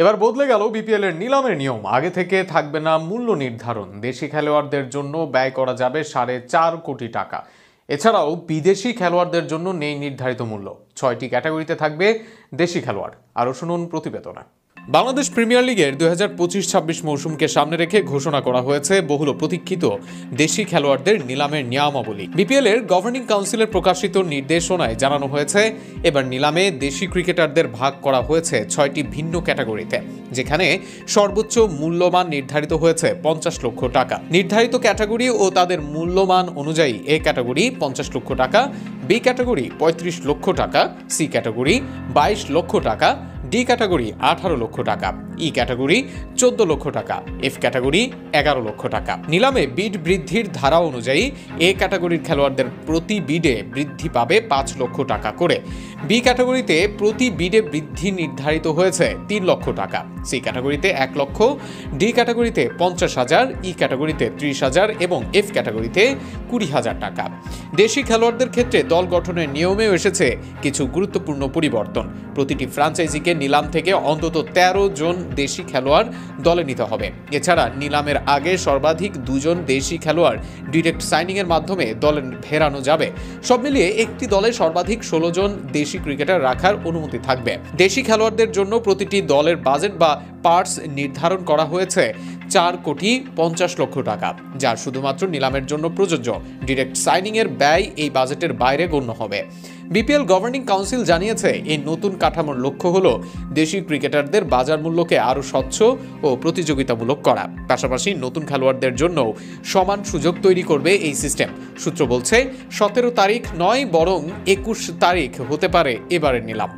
এবার বদলে গেল বিপিএল এর নিলামের নিয়ম। আগে থেকে থাকবে না মূল্য নির্ধারণ। দেশি খেলোয়াড়দের জন্য ব্যয় করা যাবে 4.5 কোটি টাকা। এছাড়াও বিদেশি খেলোয়াড়দের জন্য নেই নির্ধারিত মূল্য। 6টি ক্যাটাগরিতে থাকবে দেশি খেলোয়াড়। আরও শুনুন প্রতিবেদনে। বাংলাদেশ প্রিমিয়ার লিগের 2025-26 মৌসুমকে সামনে রেখে ঘোষণা করা হয়েছে বহুল প্রতীক্ষিত দেশি খেলোয়াড়দের নিলামের নিয়মাবলী। বিপিএল এর গভর্নিং কাউন্সিলের প্রকাশিত নির্দেশনায় জানানো হয়েছে, এবার নিলামে দেশি ক্রিকেটারদের ভাগ করা হয়েছে 6টি ভিন্ন ক্যাটাগরিতে, যেখানে সর্বোচ্চ মূল্যমান নির্ধারিত হয়েছে 50 লক্ষ টাকা। নির্ধারিত ক্যাটাগরি ও তাদের মূল্যমান অনুযায়ী এ ক্যাটাগরি 50 লক্ষ টাকা, বি ক্যাটাগরি 35 লক্ষ টাকা, সি ক্যাটাগরি 22 লক্ষ টাকা, ডি ক্যাটাগরি 18 লক্ষ টাকা, ই ক্যাটাগরি 14 লক্ষ টাকা, এফ ক্যাটাগরি 11 লক্ষ টাকা। নিলামে বিড বৃদ্ধির ধারা অনুযায়ী এ ক্যাটাগরির খেলোয়াড়দের প্রতি বিডে বৃদ্ধি পাবে 5 লক্ষ টাকা করে। বি ক্যাটাগরিতে প্রতি বিডে বৃদ্ধি নির্ধারিত হয়েছে 3 লক্ষ টাকা, সি ক্যাটাগরিতে 1 লক্ষ, ডি ক্যাটাগরিতে 50,000, ই ক্যাটাগরিতে 30,000 এবং এফ ক্যাটাগরিতে 20,000 টাকা। দেশি খেলোয়াড়দের ক্ষেত্রে দল গঠনের নিয়মেও এসেছে কিছু গুরুত্বপূর্ণ পরিবর্তন। প্রতিটি ফ্র্যাঞ্চাইজিকে নিলাম থেকে অন্তত 13 জন দেশি খেলোয়াড় দলে নিতে হবে। এছাড়া নিলামের আগে সর্বাধিক 2 জন দেশি খেলোয়াড় ডিরেক্ট সাইনিংয়ের মাধ্যমে দলে ফেরানো যাবে। সব মিলিয়ে একটি দলে সর্বাধিক 16 জন দেশি ক্রিকেটার রাখার অনুমতি থাকবে। দেশি খেলোয়াড়দের জন্য প্রতিটি দলের বাজেট বা পার্টস নির্ধারণ করা হয়েছে 4.50 লক্ষ টাকা, যা শুধুমাত্র নিলামের জন্য প্রযোজ্য। ডিরেক্ট সাইনিংয়ের ব্যয় এই বাজেটের বাইরে গণ্য হবে। বিপিএল গভর্নিং কাউন্সিল জানিয়েছে, এই নতুন কাঠামোর লক্ষ্য হলো দেশি ক্রিকেটারদের বাজার মূল্যকে আরও স্বচ্ছ ও প্রতিযোগিতামূলক করা। পাশাপাশি নতুন খেলোয়াড়দের জন্য সমান সুযোগ তৈরি করবে এই সিস্টেম। সূত্র বলছে 17 তারিখ নয় বরং 21 তারিখ হতে পারে এবারের নিলাম।